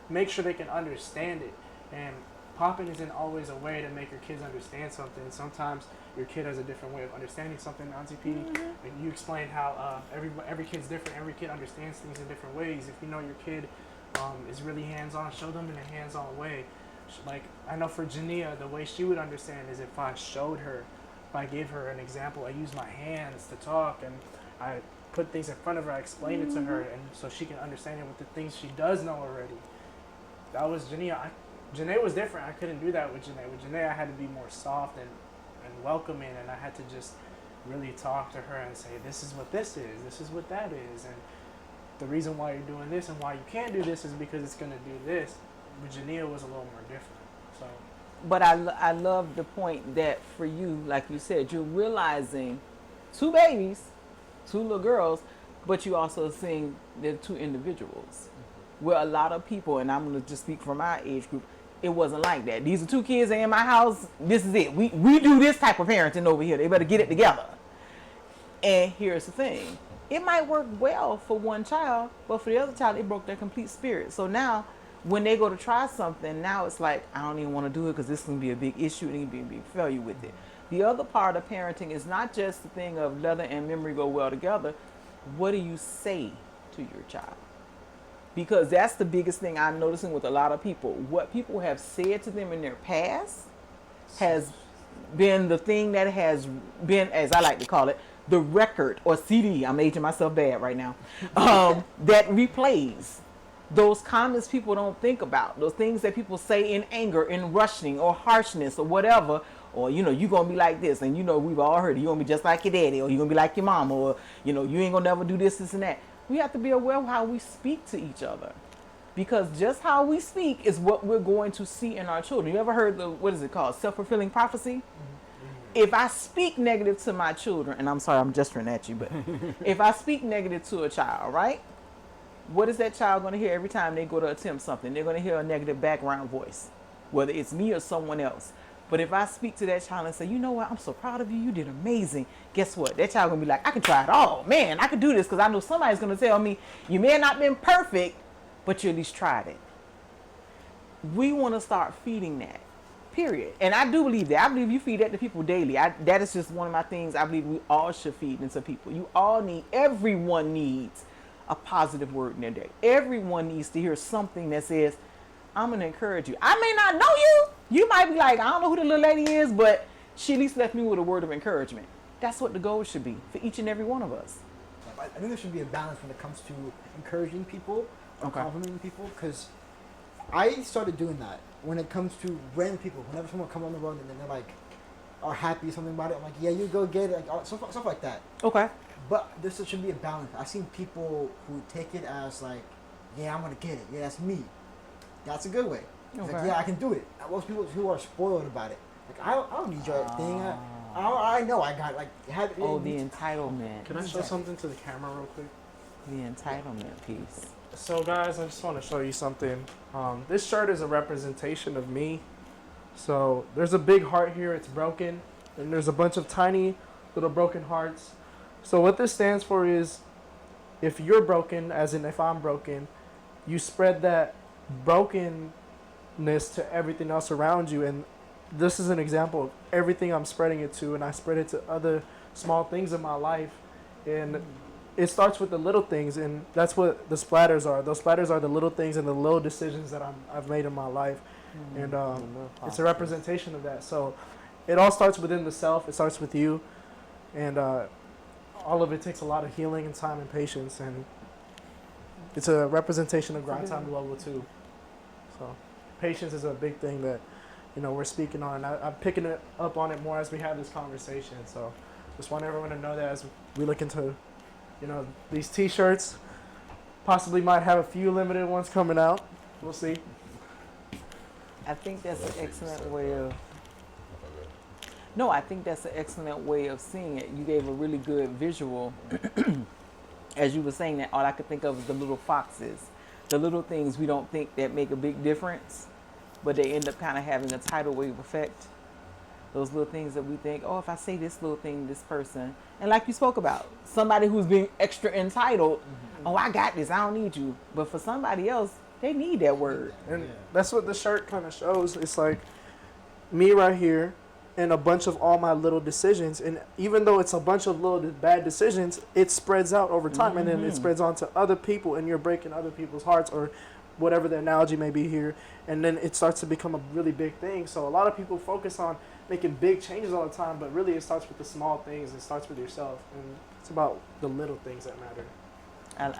[SPEAKER 2] Make sure they can understand it. And popping isn't always a way to make your kids understand something. Sometimes your kid has a different way of understanding something. Auntie P, like you explained how every kid's different. Every kid understands things in different ways. If your kid is really hands-on, show them in a hands-on way. Like, I know for Jania, the way she would understand is if I showed her, if I gave her an example, I use my hands to talk, and I put things in front of her, I explain it to her, and so she can understand it with the things she does know already. That was Jania. Janae was different. I couldn't do that with Janae. With Janae, I had to be more soft and welcoming, and I had to just really talk to her and say, this is what this is what that is, and the reason why you're doing this and why you can't do this is because it's going to do this. But Jania was a little more different. So,
[SPEAKER 1] but I love the point that for you, like you said, you're realizing 2 babies, 2 little girls, but you also seeing they're 2 individuals. Where a lot of people, and I'm going to just speak from my age group, it wasn't like that. These are 2 kids in my house. This is it. We do this type of parenting over here. They better get it together. And here's the thing. It might work well for one child, but for the other child, it broke their complete spirit. So now, when they go to try something, now it's like, I don't even want to do it because this is going to be a big issue and it can be a big failure with it. The other part of parenting is not just the thing of leather and memory go well together. What do you say to your child? Because that's the biggest thing I'm noticing with a lot of people. What people have said to them in their past has been the thing that has been, as I like to call it, the record or CD. I'm aging myself bad right now. That replays those comments people don't think about. Those things that people say in anger, in rushing or harshness or whatever. Or, you're going to be like this. And, we've all heard it. You're going to be just like your daddy. Or you're going to be like your mama. Or, you ain't going to never do this and that. We have to be aware of how we speak to each other. Because just how we speak is what we're going to see in our children. You ever heard the, what is it called, self-fulfilling prophecy? If I speak negative to my children, and I'm sorry, I'm gesturing at you, but if I speak negative to a child, right? What is that child going to hear every time they go to attempt something? They're going to hear a negative background voice, whether it's me or someone else. But if I speak to that child and say, you know what, I'm so proud of you, you did amazing. Guess what? That child going to be like, I can try it all. Man, I can do this, because I know somebody's going to tell me, you may have not been perfect, but you at least tried it. We want to start feeding that, period. And I do believe that. I believe you feed that to people daily. That is just one of my things I believe we all should feed into people. Everyone needs a positive word in their day. Everyone needs to hear something that says, I'm going to encourage you. I may not know you. You might be like, I don't know who the little lady is, but she at least left me with a word of encouragement. That's what the goal should be for each and every one of us.
[SPEAKER 4] I think there should be a balance when it comes to encouraging people or
[SPEAKER 1] Okay.
[SPEAKER 4] complimenting people, because I started doing that when it comes to random people. Whenever someone comes on the road and then they're like, are happy or something about it, I'm like, yeah, you go get it, like stuff like that.
[SPEAKER 1] Okay.
[SPEAKER 4] But there should be a balance. I've seen people who take it as like, yeah, I'm gonna get it. Yeah, that's me. That's a good way. It's like,
[SPEAKER 1] Okay.
[SPEAKER 4] yeah, I can do it. Most people who are spoiled about it, like, I don't need your thing. I know I got like have it.
[SPEAKER 1] Oh, the entitlement.
[SPEAKER 2] Can I show something to the camera real quick?
[SPEAKER 1] The entitlement piece.
[SPEAKER 2] So guys, I just want to show you something. This shirt is a representation of me. So there's a big heart here, it's broken, and there's a bunch of tiny little broken hearts. So what this stands for is, if you're broken, as in if I'm broken, you spread that brokenness to everything else around you. And this is an example of everything I'm spreading it to, and I spread it to other small things in my life. And it starts with the little things, and that's what the splatters are. Those splatters are the little things and the little decisions that I've made in my life. And it's a representation of that. So it all starts within the self. It starts with you. And all of it takes a lot of healing and time and patience. And it's a representation of Grind Time Global too. So patience is a big thing that, we're speaking on. I'm picking it up on it more as we have this conversation. So just want everyone to know that as we look into, these t-shirts, possibly might have a few limited ones coming out. We'll see.
[SPEAKER 1] I think that's an excellent way of. No, I think that's an excellent way of seeing it. You gave a really good visual. As you were saying that, all I could think of was the little foxes, the little things we don't think that make a big difference, but they end up kind of having a tidal wave effect. Those little things that we think, oh, if I say this little thing, this person, and like you spoke about, somebody who's being extra entitled, oh, I got this, I don't need you. But for somebody else, they need that word.
[SPEAKER 2] And that's what the shirt kind of shows. It's like me right here and a bunch of all my little decisions. And even though it's a bunch of little bad decisions, it spreads out over time. And then it spreads on to other people, and you're breaking other people's hearts, or whatever the analogy may be here. And then it starts to become a really big thing. So a lot of people focus on making big changes all the time, but really it starts with the small things. It starts with yourself. And it's about the little things that matter.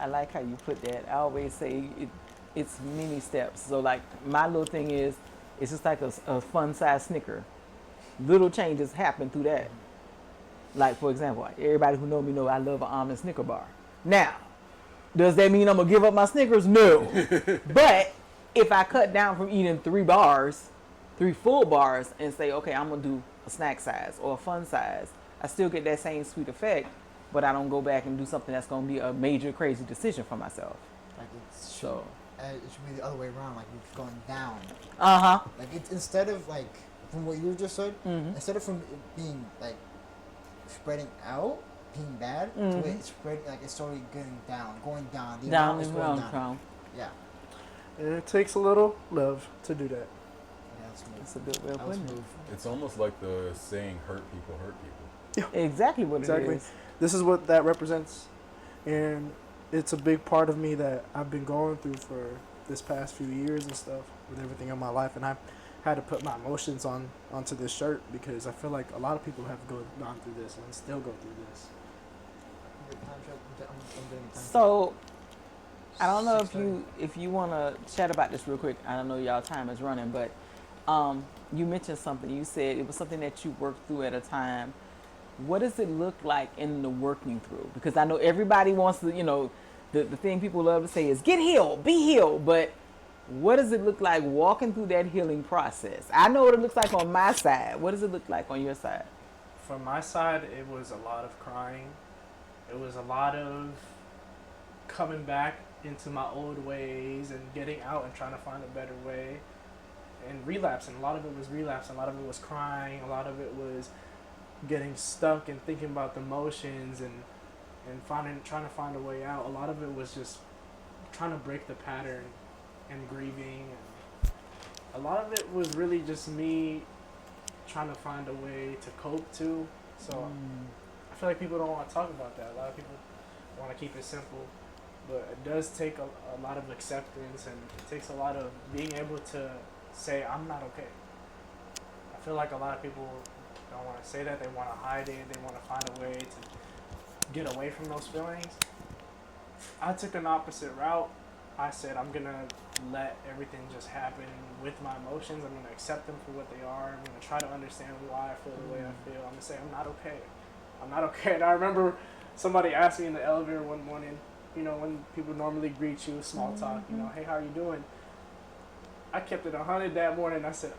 [SPEAKER 1] I like how you put that. I always say it's many steps. So like my little thing is, it's just like a fun size Snicker. Little changes happen through that. Like for example, everybody who know me know I love an almond Snicker bar. Now, does that mean I'm gonna give up my Snickers? No. But if I cut down from eating 3 full bars, and say, okay, I'm gonna do a snack size or a fun size, I still get that same sweet effect, but I don't go back and do something that's gonna be a major crazy decision for myself.
[SPEAKER 4] Like it should be the other way around. Like it's going down. Like it's instead of like from what you just said, instead of from it being like spreading out, being bad, to it spreading like it's slowly going down. The
[SPEAKER 1] Down
[SPEAKER 4] amount is
[SPEAKER 1] and
[SPEAKER 4] going
[SPEAKER 1] round.
[SPEAKER 4] down. Yeah.
[SPEAKER 2] And it takes a little love to do that.
[SPEAKER 4] Yeah, that's smooth.
[SPEAKER 1] That's a good way of
[SPEAKER 4] That was
[SPEAKER 1] putting it.
[SPEAKER 4] smooth.
[SPEAKER 3] It's almost like the saying "hurt people hurt people."
[SPEAKER 1] Exactly what it
[SPEAKER 2] Exactly.
[SPEAKER 1] is.
[SPEAKER 2] This is what that represents. And it's a big part of me that I've been going through for this past few years and stuff with everything in my life. And I had to put my emotions onto this shirt, because I feel like a lot of people have gone through this and still go through this.
[SPEAKER 1] So I don't know if you want to chat about this real quick. I don't know y'all time is running, but you mentioned something. You said it was something that you worked through at a time. What does it look like in the working through? Because I know everybody wants to, the thing people love to say is get healed, be healed. But what does it look like walking through that healing process? I know what it looks like on my side. What does it look like on your side?
[SPEAKER 2] From my side, it was a lot of crying. It was a lot of coming back into my old ways and getting out and trying to find a better way and relapsing. A lot of it was relapsing. A lot of it was crying. A lot of it was getting stuck and thinking about the motions and trying to find a way out. A lot of it was just trying to break the pattern and grieving. And a lot of it was really just me trying to find a way to cope too. So I feel like people don't want to talk about that. A lot of people want to keep it simple, but it does take a lot of acceptance, and it takes a lot of being able to say, I'm not okay. I feel like a lot of people don't want to say that. They want to hide it. They want to find a way to get away from those feelings. I took an opposite route. I said, I'm going to let everything just happen with my emotions. I'm going to accept them for what they are. I'm going to try to understand why I feel the way I feel. I'm going to say, I'm not okay. I'm not okay. And I remember somebody asked me in the elevator one morning, you know, when people normally greet you, small talk, you know, hey, how are you doing? I kept it 100 that morning. I said,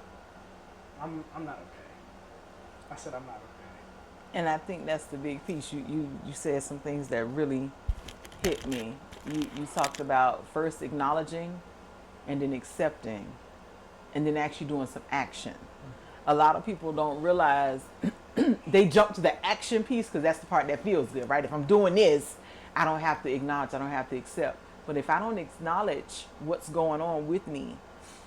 [SPEAKER 2] I'm not okay. I said, I'm not okay.
[SPEAKER 1] And I think that's the big piece. You said some things that really hit me. You talked about first acknowledging and then accepting and then actually doing some action. A lot of people don't realize they jump to the action piece because that's the part that feels good, right? If I'm doing this, I don't have to acknowledge, I don't have to accept. But if I don't acknowledge what's going on with me,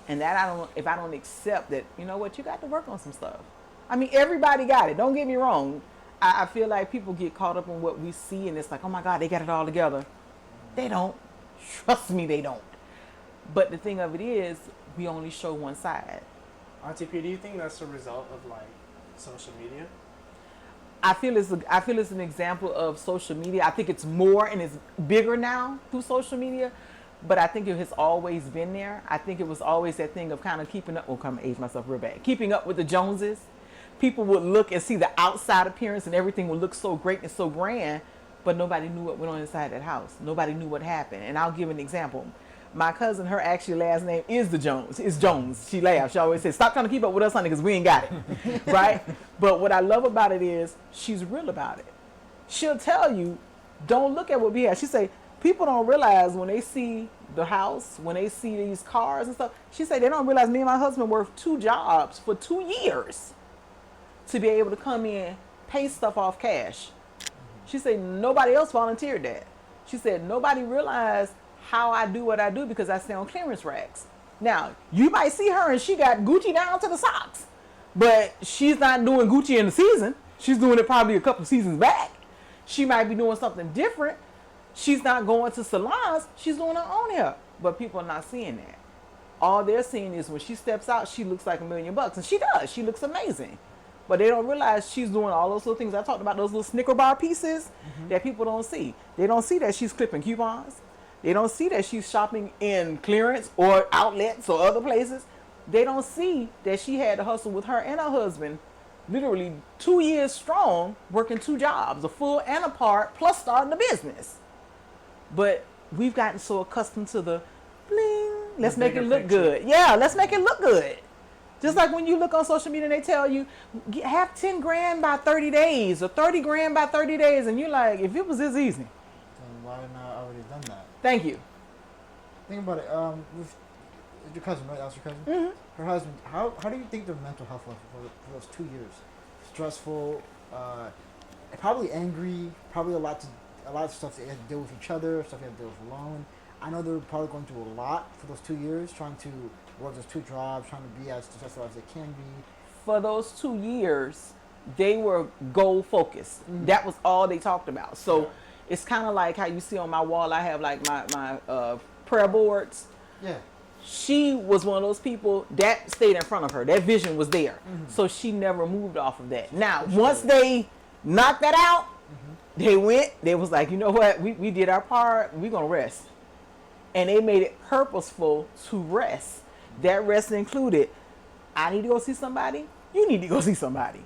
[SPEAKER 1] and that if I don't accept that, you know what, you got to work on some stuff. I mean, everybody got it. Don't get me wrong. I feel like people get caught up in what we see, and it's like, oh my God, they got it all together. They don't. Trust me, they don't. But the thing of it is, we only show one side.
[SPEAKER 2] Auntie P, do you think that's a result of like social media?
[SPEAKER 1] I feel it's an example of social media. I think it's more and it's bigger now through social media, but I think it has always been there. I think it was always that thing of kind of keeping up. Oh, I'm age myself real bad. Keeping up with the Joneses. People would look and see the outside appearance, and everything would look so great and so grand, but nobody knew what went on inside that house. Nobody knew what happened. And I'll give an example. My cousin, her actually last name is the Jones. It's Jones. She laughs. She always says, stop trying to keep up with us, honey, because we ain't got it. Right? But what I love about it is she's real about it. She'll tell you, don't look at what we have. She say, people don't realize when they see the house, when they see these cars and stuff, she say they don't realize me and my husband worked 2 jobs for 2 years to be able to come in, pay stuff off cash. She said nobody else volunteered that. She said nobody realized how I do what I do because I stay on clearance racks. Now, you might see her and she got Gucci down to the socks, but she's not doing Gucci in the season. She's doing it probably a couple seasons back. She might be doing something different. She's not going to salons. She's doing her own hair, but people are not seeing that. All they're seeing is when she steps out, she looks like $1 million, and she does. She looks amazing. But they don't realize she's doing all those little things. I talked about those little Snicker bar pieces that people don't see. They don't see that she's clipping coupons. They don't see that she's shopping in clearance or outlets or other places. They don't see that she had to hustle with her and her husband, literally 2 years strong, working 2 jobs, a full and a part, plus starting a business. But we've gotten so accustomed to the bling, let's make it look good. Yeah, let's make it look good. Just like when you look on social media and they tell you, have 10 grand by 30 days or 30 grand by 30 days. And you're like, if it was this easy.
[SPEAKER 4] Then why haven't I already done that?
[SPEAKER 1] Thank you.
[SPEAKER 4] Think about it. With your cousin, right? That was your cousin?
[SPEAKER 1] Mm-hmm.
[SPEAKER 4] Her husband. How do you think their mental health was for those 2 years? Stressful, probably angry, probably a lot of stuff they had to deal with each other, stuff they had to deal with alone. I know they were probably going through a lot for those 2 years, trying to work those 2 jobs, trying to be as successful as they can be.
[SPEAKER 1] For those 2 years, they were goal focused. That was all they talked about. So it's kind of like how you see on my wall, I have like my prayer boards.
[SPEAKER 4] Yeah.
[SPEAKER 1] She was one of those people that stayed in front of her. That vision was there. So she never moved off of that. Now, once they knocked that out, they was like, you know what? We did our part. We're going to rest. And they made it purposeful to rest. That rest included, I need to go see somebody. You need to go see somebody.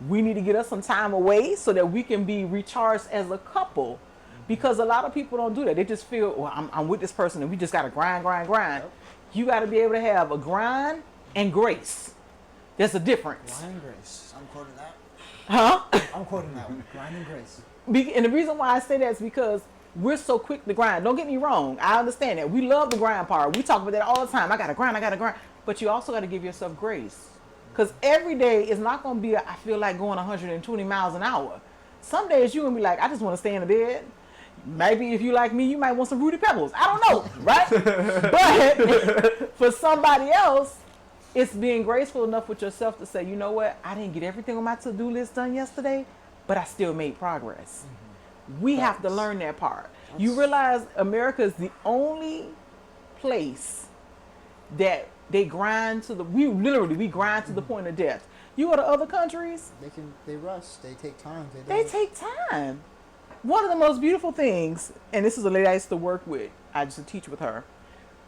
[SPEAKER 1] We need to get us some time away so that we can be recharged as a couple. Because a lot of people don't do that. They just feel, well, I'm with this person and we just got to grind, grind, grind.
[SPEAKER 4] Yep.
[SPEAKER 1] You got to be able to have a grind and grace. There's a difference.
[SPEAKER 4] Grind and grace. I'm quoting that.
[SPEAKER 1] Huh?
[SPEAKER 4] I'm quoting that one. Grind and grace.
[SPEAKER 1] And the reason why I say that is because we're so quick to grind. Don't get me wrong. I understand that. We love the grind part. We talk about that all the time. I got to grind. I got to grind. But you also got to give yourself grace. Because every day is not going to be, I feel like going 120 miles an hour. Some days you're going to be like, I just want to stay in the bed. Maybe if you like me, you might want some Fruity Pebbles. I don't know, right? But for somebody else, it's being graceful enough with yourself to say, you know what? I didn't get everything on my to-do list done yesterday, but I still made progress. We have to learn that part. You realize America is the only place that they grind to we grind to the point of death. You go to other countries,
[SPEAKER 4] They rest. They take time.
[SPEAKER 1] they take time. One of the most beautiful things, and this is a lady I used to work with, I used to teach with her.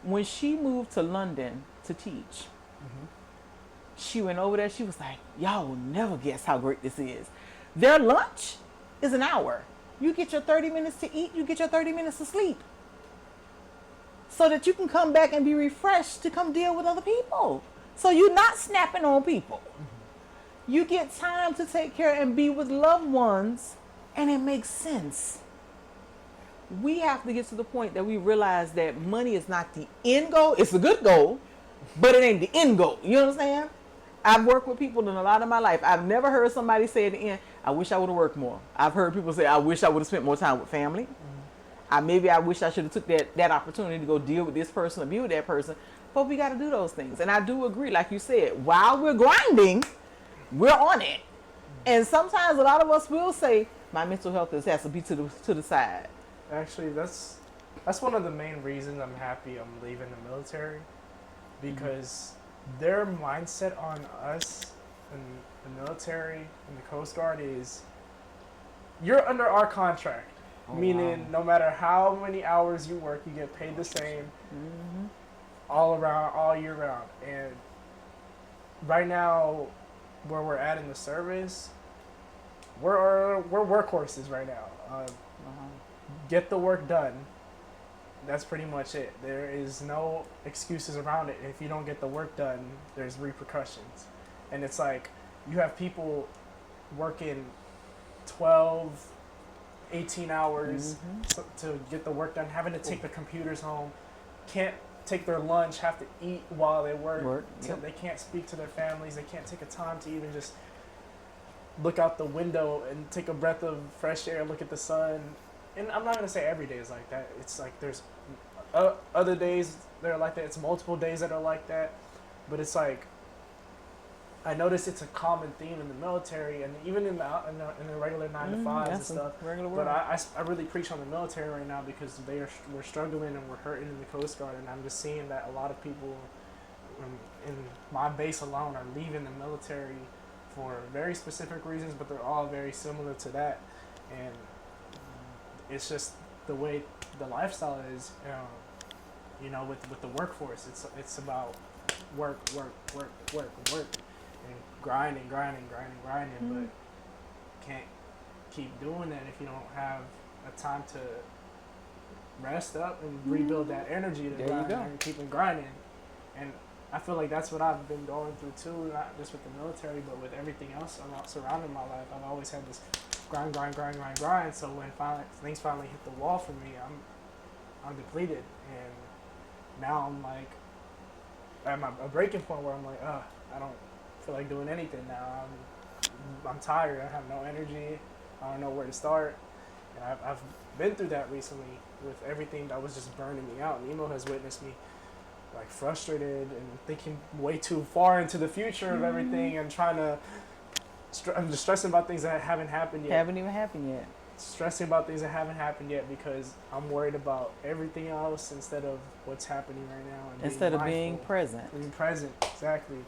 [SPEAKER 1] When she moved to London to teach, she went over there, she was like, y'all will never guess how great this is. Their lunch is an hour. You get your 30 minutes to eat, you get your 30 minutes to sleep. So that you can come back and be refreshed to come deal with other people. So you're not snapping on people. You get time to take care and be with loved ones, and it makes sense. We have to get to the point that we realize that money is not the end goal. It's a good goal, but it ain't the end goal. You know what I'm saying? I've worked with people in a lot of my life. I've never heard somebody say at the end, I wish I would have worked more. I've heard people say, I wish I would have spent more time with family. Maybe I wish I should have took that opportunity to go deal with this person or be with that person. But we got to do those things. And I do agree, like you said, while we're grinding, we're on it. And sometimes a lot of us will say, my mental health has to be to the side.
[SPEAKER 2] Actually, that's one of the main reasons I'm happy I'm leaving the military, because their mindset on us in the military and the Coast Guard is, you're under our contract. Meaning, no matter how many hours you work, you get paid the same all around, all year round. And right now, where we're at in the service, we're workhorses right now. Get the work done. That's pretty much it. There is no excuses around it. If you don't get the work done, there's repercussions. And it's like, you have people working 12, 18 hours to get the work done, having to take the computers home, can't take their lunch, have to eat while they work. They can't speak to their families, they can't take a time to even just look out the window and take a breath of fresh air, look at the sun. And I'm not going to say every day is like that. It's like there's other days that are like that. It's multiple days that are like that. But it's like, I notice it's a common theme in the military and even in the regular 9 to 5s and stuff. But I really preach on the military right now because we're struggling and we're hurting in the Coast Guard, and I'm just seeing that a lot of people in my base alone are leaving the military for very specific reasons, but they're all very similar to that. And it's just the way the lifestyle is, with the workforce. It's about work, and grinding, but can't keep doing that if you don't have a time to rest up and rebuild that energy to grind and keep grinding. And I feel like that's what I've been going through too, not just with the military, but with everything else surrounding my life. I've always had this grind. So when things finally hit the wall for me, I'm depleted, and now I'm like at a breaking point where I'm like, I don't feel like doing anything now. I'm tired. I have no energy. I don't know where to start. And I've been through that recently with everything that was just burning me out. Nemo has witnessed me like frustrated and thinking way too far into the future of everything and trying to. I'm just stressing about things that haven't happened yet.
[SPEAKER 1] Haven't even happened yet.
[SPEAKER 2] Stressing about things that haven't happened yet because I'm worried about everything else instead of what's happening right now. And
[SPEAKER 1] instead of being present.
[SPEAKER 2] Being present, exactly.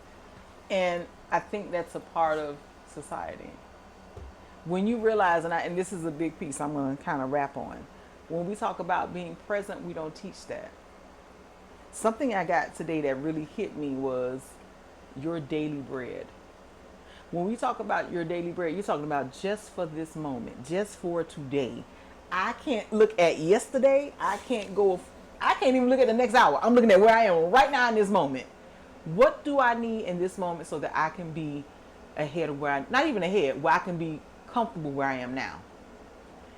[SPEAKER 1] And I think that's a part of society. When you realize, and this is a big piece I'm going to kind of wrap on. When we talk about being present, we don't teach that. Something I got today that really hit me was your daily bread. When we talk about your daily bread, you're talking about just for this moment, just for today. I can't look at yesterday. I can't even look at the next hour. I'm looking at where I am right now in this moment. What do I need in this moment so that I can be ahead of not even ahead, where I can be comfortable where I am now?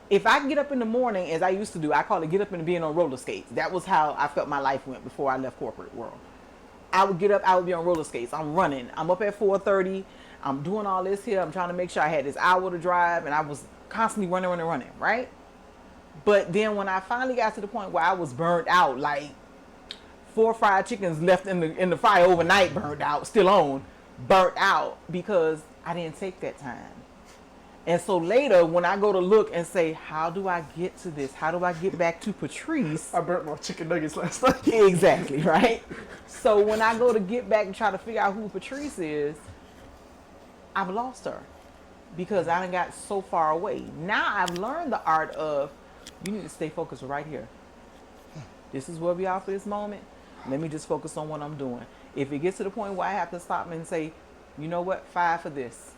[SPEAKER 1] If I get up in the morning, as I used to do, I call it get up and being on roller skates. That was how I felt my life went before I left corporate world. I would get up, I would be on roller skates. I'm running. I'm up at 4:30. I'm doing all this here. I'm trying to make sure I had this hour to drive, and I was constantly running, right? But then when I finally got to the point where I was burned out, like 4 fried chickens left in the fire overnight, burned out, still on, burnt out because I didn't take that time. And so later, when I go to look and say, how do I get to this? How do I get back to Patrice?
[SPEAKER 2] I burnt more chicken nuggets last night.
[SPEAKER 1] Exactly, right? So when I go to get back and try to figure out who Patrice is, I've lost her because I done got so far away. Now I've learned the art of, you need to stay focused right here. This is where we are for this moment. Let me just focus on what I'm doing. If it gets to the point where I have to stop and say, you know what, 5 for this.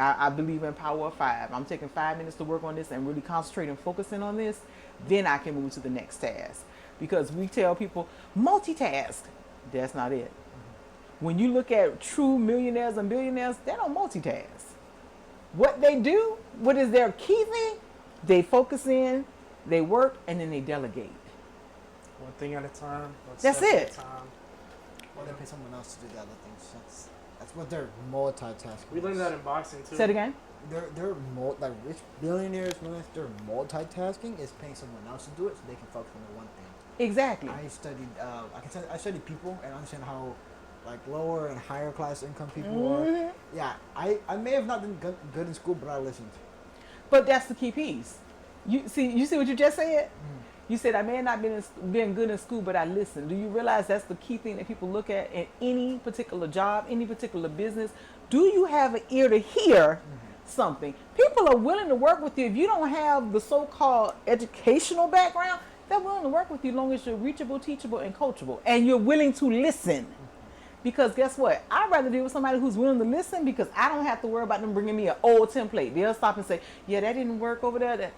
[SPEAKER 1] I believe in power of 5. I'm taking 5 minutes to work on this and really concentrate and focusing on this. Then I can move to the next task. Because we tell people, multitask. That's not it. When you look at true millionaires and billionaires, they don't multitask. What they do, what is their key thing? They focus in, they work, and then they delegate.
[SPEAKER 2] One thing at a time.
[SPEAKER 1] That's it.
[SPEAKER 4] Or they pay someone else to do the other things. That's what they're multitasking.
[SPEAKER 2] We learned that in boxing too.
[SPEAKER 1] Say it again.
[SPEAKER 4] They're like rich billionaires, they're multitasking is paying someone else to do it so they can focus on the one thing.
[SPEAKER 1] Exactly.
[SPEAKER 4] I studied I studied people and understand how like lower and higher class income people are. Yeah, I may have not been good in school, but I listened.
[SPEAKER 1] But that's the key piece. You see what you just said? You said I may have not been good in school, but I listened. Do you realize that's the key thing that people look at in any particular job, any particular business? Do you have an ear to hear something? People are willing to work with you if you don't have the so-called educational background. They're willing to work with you as long as you're reachable, teachable, and coachable, and you're willing to listen. Because guess what? I'd rather deal with somebody who's willing to listen because I don't have to worry about them bringing me an old template. They'll stop and say, yeah, that didn't work over there.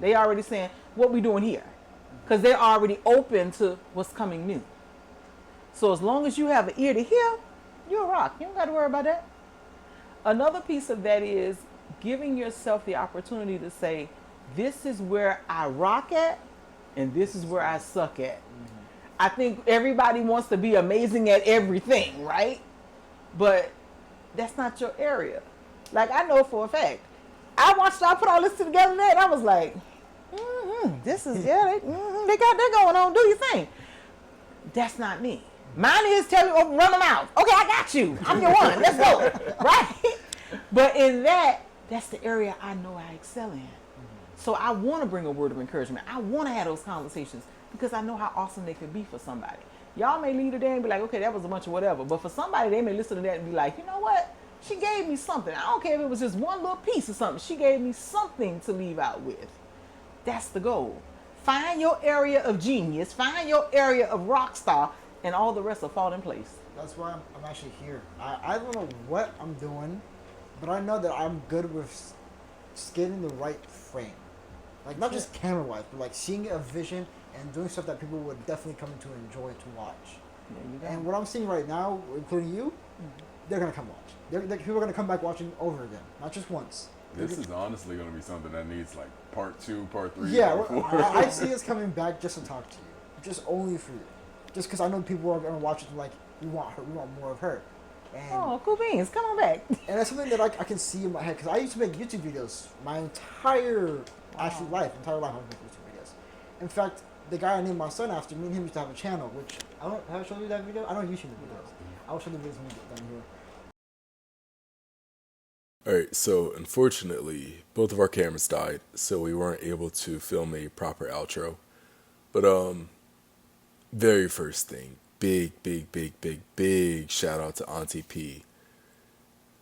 [SPEAKER 1] They already saying, what we doing here? Because they're already open to what's coming new. So as long as you have an ear to hear, you're a rock. You don't got to worry about that. Another piece of that is giving yourself the opportunity to say, this is where I rock at, and this is where I suck at. I think everybody wants to be amazing at everything, right? But that's not your area. Like I know for a fact, I watched y'all put all this together today, and I was like, this is, yeah, they got that going on, do your thing. That's not me. Mine is tell you, run them out. Okay, I got you. I'm your one. Let's go. Right? But in that's the area I know I excel in. So I want to bring a word of encouragement. I want to have those conversations because I know how awesome they could be for somebody. Y'all may leave today and be like, okay, that was a bunch of whatever. But for somebody, they may listen to that and be like, you know what? She gave me something. I don't care if it was just one little piece of something. She gave me something to leave out with. That's the goal. Find your area of genius. Find your area of rock star, and all the rest will fall in place.
[SPEAKER 4] That's why I'm actually here. I don't know what I'm doing, but I know that I'm good with getting the right frame. Like, not just camera-wise, but like seeing a vision and doing stuff that people would definitely come to enjoy to watch. And what I'm seeing right now, including you, they're going to come watch. People are going to come back watching over again, not just once.
[SPEAKER 3] This is honestly going to be something that needs like part 2, part 3,
[SPEAKER 4] yeah,
[SPEAKER 3] part 4.
[SPEAKER 4] I see us coming back just to talk to you. Just only for you. Just because I know people are going to watch it and like, we want her, we want more of her. And,
[SPEAKER 1] oh, cool beans. Come on back.
[SPEAKER 4] And that's something that I can see in my head. Because I used to make YouTube videos my entire life. I was making YouTube videos. In fact, the guy I named my son after, me and him used to have a channel, which have I shown you that video? I don't YouTube the videos. I will show the videos when we get done here.
[SPEAKER 3] Alright, so unfortunately, both of our cameras died, so we weren't able to film a proper outro. But, very first thing, big shout out to Auntie P.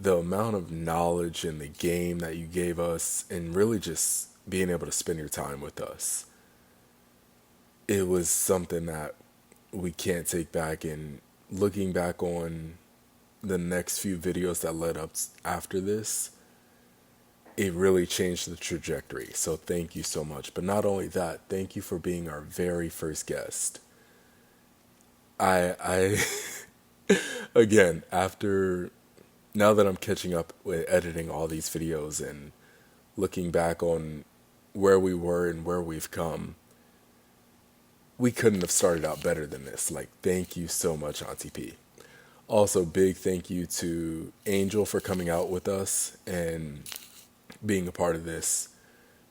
[SPEAKER 3] The amount of knowledge in the game that you gave us, and really just being able to spend your time with us. It was something that we can't take back, and looking back on the next few videos that led up after this, it really changed the trajectory. So thank you so much. But not only that, thank you for being our very first guest. I again, after now that I'm catching up with editing all these videos and looking back on where we were and where we've come, we couldn't have started out better than this. Like, thank you so much, Auntie P. Also, big thank you to Angel for coming out with us and being a part of this.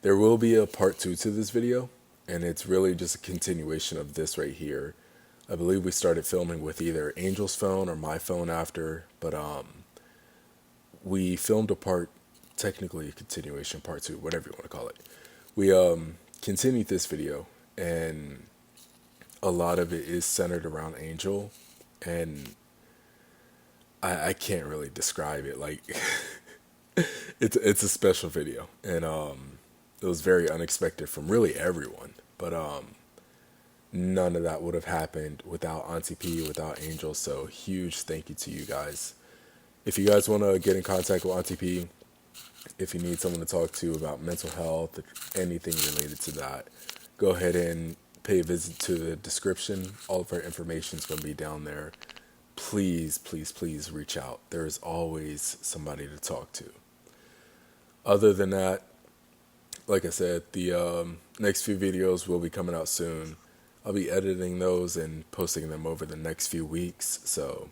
[SPEAKER 3] There will be a part 2 to this video, and it's really just a continuation of this right here. I believe we started filming with either Angel's phone or my phone after, but we filmed a part, technically a continuation, part 2, whatever you want to call it. We continued this video, and a lot of it is centered around Angel, and I can't really describe it. Like, it's a special video, and it was very unexpected from really everyone, but none of that would have happened without Auntie P, without Angel. So huge thank you to you guys. If you guys want to get in contact with Auntie P, if you need someone to talk to about mental health, anything related to that, go ahead and pay a visit to the description. All of our information is going to be down there. Please, please, please reach out. There is always somebody to talk to. Other than that, like I said, the next few videos will be coming out soon. I'll be editing those and posting them over the next few weeks, so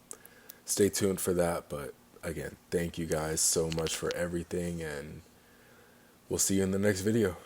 [SPEAKER 3] stay tuned for that. But again, thank you guys so much for everything, and we'll see you in the next video.